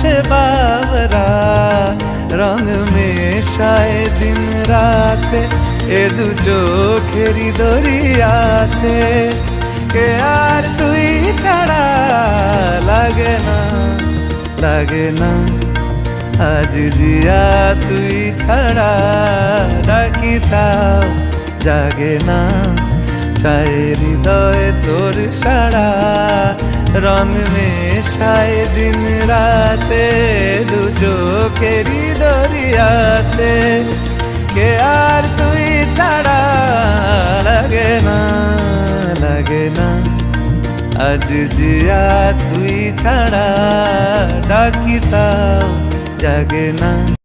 আসে বাবরা রং মেশায় দিন রাতে এ দু চোখেরই দরিয়াতে কে আর তুই ছাড়া লাগে না লাগে না আজ জিয়া তুই ছাড়া ডাকি তাও জাগে না চায় হৃদয় তোর সারা রং মেশায় দিন রাতে দু চোখেরই দরিয়াতে কে আর তুই ছাড়া লাগে না লাগে না আজ জিয়া তুই ছাড়া ডাকি তাও জাগে না।